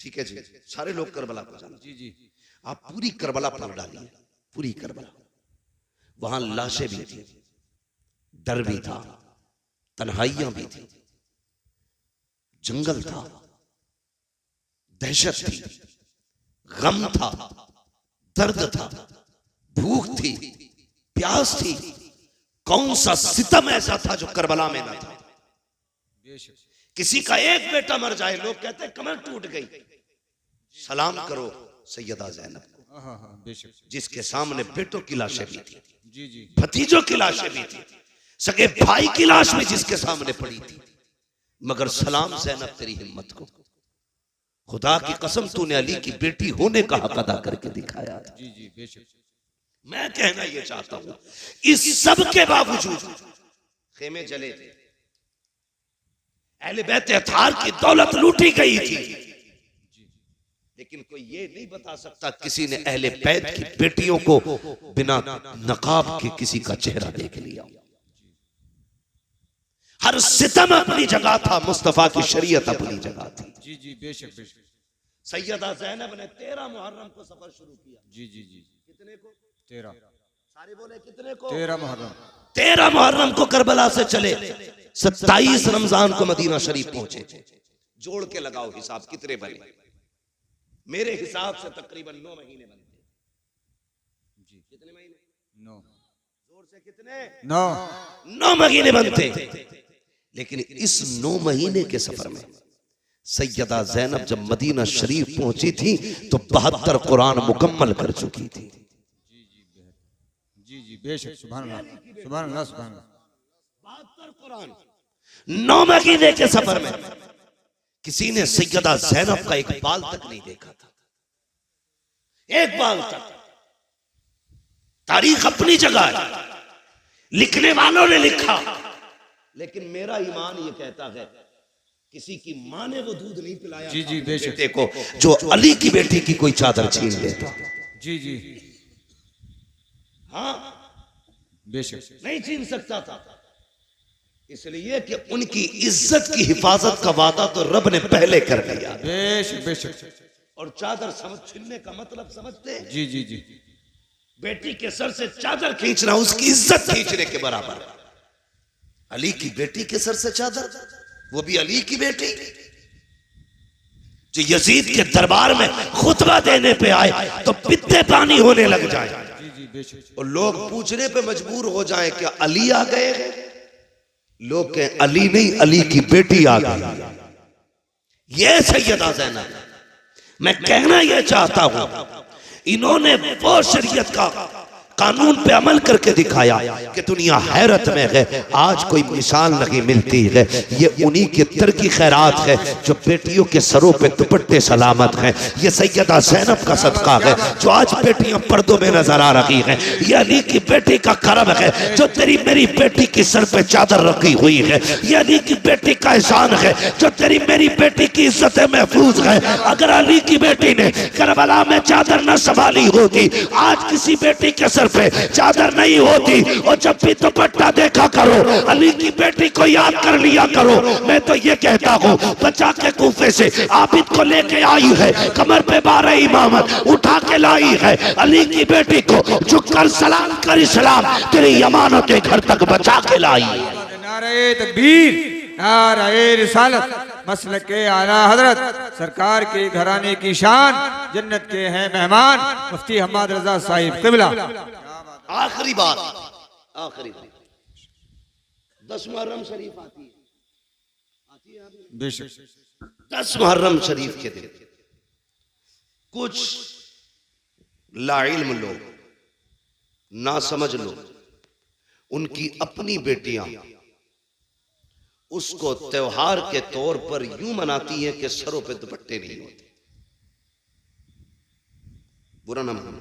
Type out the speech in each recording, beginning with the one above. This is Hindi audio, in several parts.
ठीक है जी, सारे लोग करबला को जाना। जी जी। आप पूरी करबला पढ़ डालिए, पूरी करबला। वहां लाशें भी थी, डर भी था, तन्हाइयां भी थी, जंगल था, दहशत थी, गम था, दर्द था, भूख थी, प्यास थी। कौन सा सितम ऐसा था जो करबला में ना था? किसी का एक बेटा मर जाए, लोग कहते हैं कमर टूट गई। सलाम करो सैयदा ज़ैनब को, जिसके सामने बेटों की लाशें भी थी, जी जी, भतीजों की लाशें भी थी, सगे भाई की लाश भी जिसके सामने पड़ी थी। मगर सलाम ज़ैनब तेरी हिम्मत को, खुदा की कसम तूने अली की बेटी होने का हक अदा करके दिखाया था। जी जी, बेशक। मैं कहना यह चाहता हूं, इस सब के बावजूद खेमे जले थे, अहले बैत अतार की दौलत लूटी गई थी, लेकिन कोई ये नहीं बता सकता किसी ने अहले बैत की बेटियों को बिना नकाब के किसी का चेहरा देख लिया। हर सितम अपनी जगह था, मुस्तफा की शरीयत अपनी जगह थी। जी जी, बेशक बेशक। सैयदा ज़ैनब ने 13 मुहर्रम को सफर शुरू किया। जी जी जी। कितने को? 13। सारे बोले कितने को? 13 मुहर्रम। 13 मुहर्रम को करबला से चले, 27 रमजान को मदीना शरीफ पहुंचे। जोड़ के लगाओ हिसाब कितने बने? मेरे हिसाब से तकरीबन 9 महीने बनते। जी, कितने महीने? 9। जोर से कितने? 9 महीने बनते। लेकिन इस 9 महीने के सफर में सैयदा ज़ैनब जब मदीना शरीफ पहुंची थी तो 72 कुरान मुकम्मल कर चुकी थी। जी जी, बेशक। सुभान अल्लाह, सुभान अल्लाह, सुभान अल्लाह। 72 कुरान 9 महीने के सफर में किसी ने सैयदा ज़ैनब का एक बाल तक नहीं देखा था, एक बाल तक। तारीख अपनी जगह है, लिखने वालों ने लिखा, लेकिन मेरा ईमान ये कहता है किसी की मां ने वो दूध नहीं पिलाया। जी जी, बेशक। बेटे को जो अली की बेटी की कोई चादर छीन लेता। जी जी, हाँ, बेशक। नहीं छीन सकता था, इसलिए कि उनकी इज्जत की हिफाजत का वादा तो रब ने पहले कर दिया। बेशक बेशक। और चादर समझ छीनने का मतलब समझते? जी जी जी, बेटी के सर से चादर खींचना उसकी इज्जत खींचने के बराबर। अली की बेटी के सर से चादर, वो भी अली की बेटी जो यजीद के दरबार में खुतबा देने पे आए तो पित्ते पानी होने लग जाए। जी जी, बेशक। और लोग पूछने पे मजबूर हो जाए क्या अली आ गए? लोग कहें अली नहीं, अली की बेटी आ गई। ये सैयदा ज़ैनब। मैं कहना यह चाहता हूं, इन्होंने वो शरीयत का कानून पे अमल करके दिखाया कि दुनिया हैरत में है। आज कोई मिसाल नहीं मिलती है। ये उन्हीं के तरकी खैरात है जो बेटियों के सरों पे दुपट्टे सलामत हैं। ये सैयदा ज़ैनब का सदका है जो आज बेटियां पर्दों में नजर आ रही हैं। ये अली की बेटी का करम है जो तेरी मेरी बेटी की सर पे चादर रखी हुई है। ये अली की बेटी का एहसान है जो तेरी मेरी बेटी की इज्जत महफूज है। अगर अली की बेटी ने करबला में चादर न संभाली होती, आज किसी बेटी के सर पे चादर नहीं होती। और जब भी दुपट्टा देखा करो, अली की बेटी को याद कर लिया करो। मैं तो ये कहता हूँ, बचा के कूफे से आबिद को लेके आई है, कमर पे 12 इमामत उठा के लाई है। अली की बेटी को झुककर सलाम कर इस्लाम तेरी अमानत के घर तक बचा के लाई है। नारे तकबीर, नारे रिसालत, मसलक के आला हजरत सरकार के घराने की शान, जन्नत के हैं मेहमान मुफ्ती हम्माद रजा साहिब क़िबला। आखिरी बात, आखिरी बात, 10 मुहर्रम शरीफ आती है बेशक। 10 मुहर्रम शरीफ के दिन कुछ लाइल्म लोग, नासमझ लोग, उनकी अपनी बेटियां उसको त्योहार के तौर पर यूं मनाती हैं कि सरों पे दुपट्टे नहीं होते। बुरा ना मानो,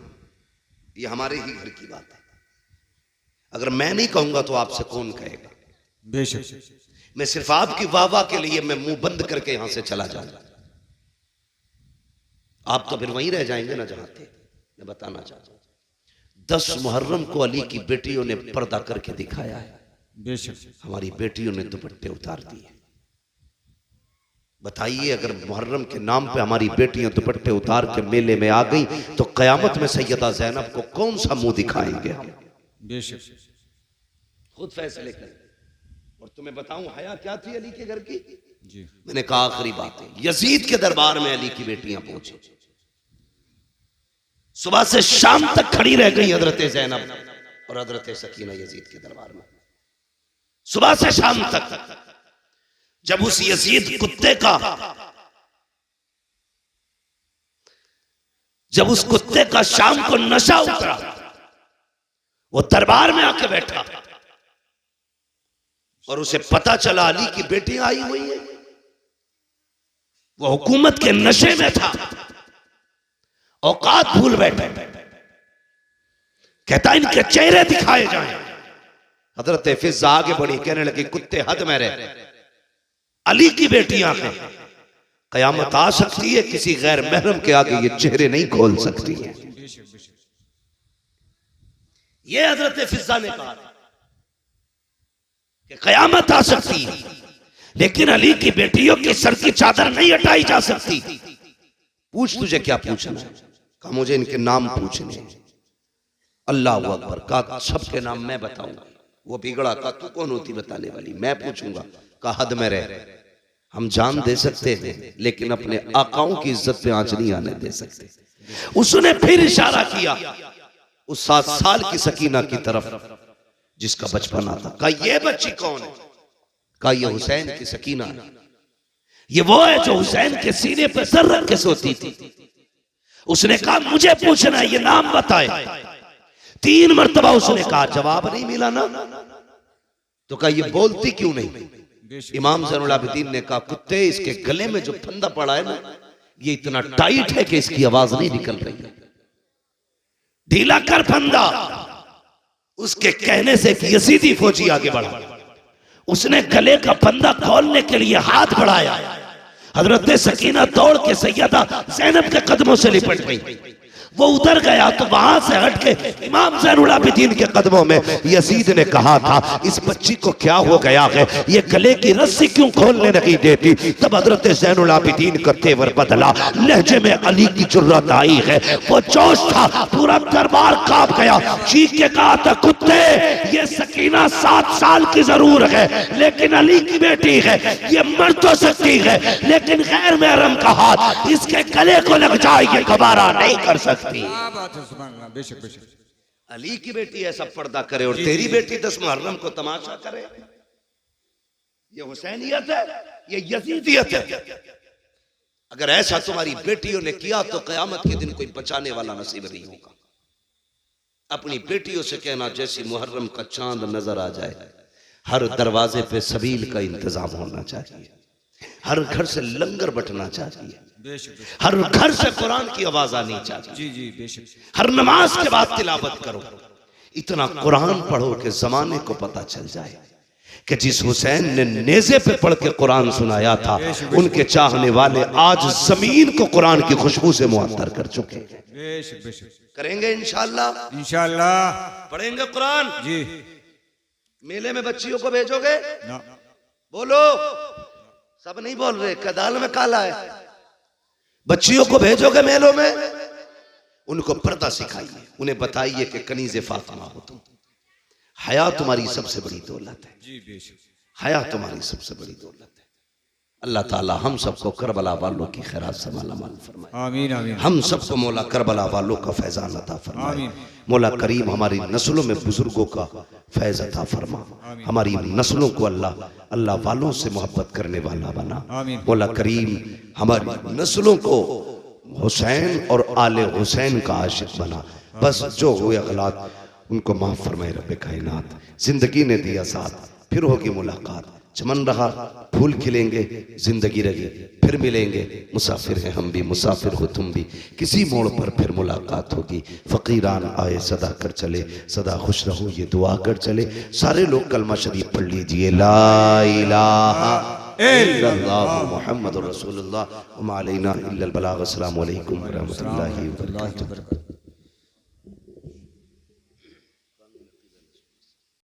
ये हमारे ही घर की बात है। अगर मैं नहीं कहूंगा तो आपसे कौन कहेगा? बेशक। मैं सिर्फ आपकी वाह के लिए मैं मुंह बंद करके यहां से चला जाऊंगा, आप तो फिर वहीं रह जाएंगे ना जहां थे। मैं बताना चाहता हूं, 10 मुहर्रम को अली की बेटियों ने पर्दा करके दिखाया है। बेशक। हमारी बेटियों ने दुपट्टे उतार दिए। बताइए, अगर मुहर्रम के नाम पे हमारी बेटियां दुपट्टे उतार के मेले में आ गई तो कयामत में सैयदा ज़ैनब को कौन सा मुंह दिखाएंगे हम? बेशक खुद फैसले करें। और तुम्हें बताऊं हया क्या थी अली के घर की? जी। मैंने कहा आखिरी बात है, यजीद के दरबार में अली की बेटियां पहुंची, सुबह से शाम तक खड़ी रह गई हजरत ज़ैनब और हजरत सकीना यजीद के दरबार में, सुबह से शाम तक। जब उस यजीद कुत्ते का, जब उस कुत्ते का शाम को नशा उतरा, वो दरबार में आके बैठा और उसे पता चला अली की बेटी आई हुई है, वो हुकूमत के नशे में था, औकात भूल बैठे, कहता इनके चेहरे दिखाए जाएं। हजरत फिजा आगे बढ़ी, कहने लगी कुत्ते हद में रहे, अली की बेटियां हैं, कयामत आ सकती है, किसी गैर महरम के आगे ये चेहरे नहीं खोल सकती है। ये हजरत फिजा ने कहा कि कयामत आ सकती है, लेकिन अली की बेटियों के सर की चादर नहीं हटाई जा सकती। पूछ, तुझे क्या पूछना है? कहा मुझे इनके नाम पूछने। अल्लाह अकबर। कहा सबके नाम मैं बताऊंगा। वो बिगड़ा, कहा तू कौन होती बताने वाली, मैं पूछूंगा। कहा हद में रह, हम जान दे सकते हैं लेकिन अपने आकाओं की इज्जत पे आंच नहीं आने दे सकते। उसने फिर इशारा किया उस 7 साल की सकीना की तरफ जिसका बचपना था। कहा ये बच्ची कौन है? कहा ये हुसैन की सकीना है, ये वो है जो हुसैन के सीने पे सर रख के सोती थी। उसने कहा मुझे पूछना है, ये नाम बताए। 3 मरतबा उसने कहा, जवाब नहीं मिला ना। तो कहा ये बोलती क्यों नहीं? इमाम ज़ैनुल आबिदीन ने कहा कुत्ते, इसके गले में जो फंदा पड़ा है ना, ये इतना टाइट है कि इसकी आवाज नहीं निकल रही है, ढीला कर फंदा। उसके कहने से यजीदी फौजी आगे बढ़ा, उसने गले का फंदा खोलने के लिए हाथ बढ़ाया। हजरत सकीना दौड़ के सैयदा ज़ैनब के कदमों से लिपट गई। वो उधर गया तो वहां से हट के इमाम ज़ैनुल आबिदीन के कदमों में यजीद ने कहा था इस बच्ची को क्या हो गया है, ये गले की रस्सी क्यों खोलने नहीं देती? तब हजरत ज़ैनुल आबिदीन का तेवर बदला, लहजे में अली की जुर्रत आई है, वो जोश था, पूरा दरबार कांप गया। चीख के कहा था कुत्ते, ये सकीना 7 साल की जरूर है लेकिन अली की बेटी है, ये मर तो सकती है लेकिन गैर महरम का हाथ इसके गले को लग जाए, ये गवारा नहीं कर सकती। बेशक बेशक। अली की बेटी ऐसा पर्दा करे और तेरी बेटी 10 मुहर्रम को तमाशा करे, ये हुसैनियत है, ये यजीदियत है। अगर ऐसा तुम्हारी बेटियों ने किया तो कयामत के दिन कोई बचाने वाला नसीब नहीं होगा। अपनी बेटियों से कहना जैसी मुहर्रम का चांद नजर आ जाए, हर दरवाजे पे सबील का इंतजाम होना चाहिए, हर घर से लंगर बटना चाहिए, हर घर से कुरान की आवाज आनी चाहिए। जी जी बेशक। हर नमाज के बाद तिलावत करो, इतना कुरान पढ़ो कि जमाने को पता चल जाए कि जिस हुसैन ने नेज़े पे पढ़ के कुरान सुनाया था, उनके चाहने वाले आज जमीन को कुरान की खुशबू से मुअत्तर कर चुके हैं। बेशक बेशक। करेंगे इंशाअल्लाह, इंशाअल्लाह पढ़ेंगे कुरान। जी। मेले में बच्चियों को भेजोगे ना। बोलो, सब नहीं बोल रहे, कदाल में काला है। बच्चियों को भेजोगे मेलों में, उनको पर्दा सिखाइए, उन्हें बताइए कि कनीज़े फातिमा हो तुम, हया तुम्हारी सबसे बड़ी दौलत है। जी बेशक। हया तुम्हारी सबसे बड़ी दौलत है। अल्लाह ताला हम सबको करबला वालों की खैरात से मालामाल फरमाए। आमीन आमीन। हम सबको मौला करबला वालों का फैजान अता फरमाए। आमीन। मौला करीम हमारी नस्लों में बुजुर्गों का फैज अता फरमा, हमारी नस्लों को अल्लाह वालों से मोहब्बत करने वाला बना। मौला करीम हमारी नस्लों को हुसैन और आले हुसैन का आशिक बना। बस जो हुए गलत उनको माफ फरमाए रब्बे कायनात। जिंदगी ने दिया साथ, फिर होगी मुलाकात, चमन रहा फूल खिलेंगे, जिंदगी रही फिर मिलेंगे। मुसाफिर हैं हम भी, मुसाफिर हो तुम भी, किसी मोड़ पर फिर मुलाकात होगी। फकीरान आए सदा कर चले, सदा खुश रहो ये दुआ कर चले। सारे लोग कलमा शरीफ पढ़ लीजिए, ला इलाहा इल्लल्लाह मुहम्मदुर रसूलुल्लाह व मा अलैना इल्लल बलाग। अस्सलामु अलैकुम व रहमतुल्लाहि व बरकातुहू।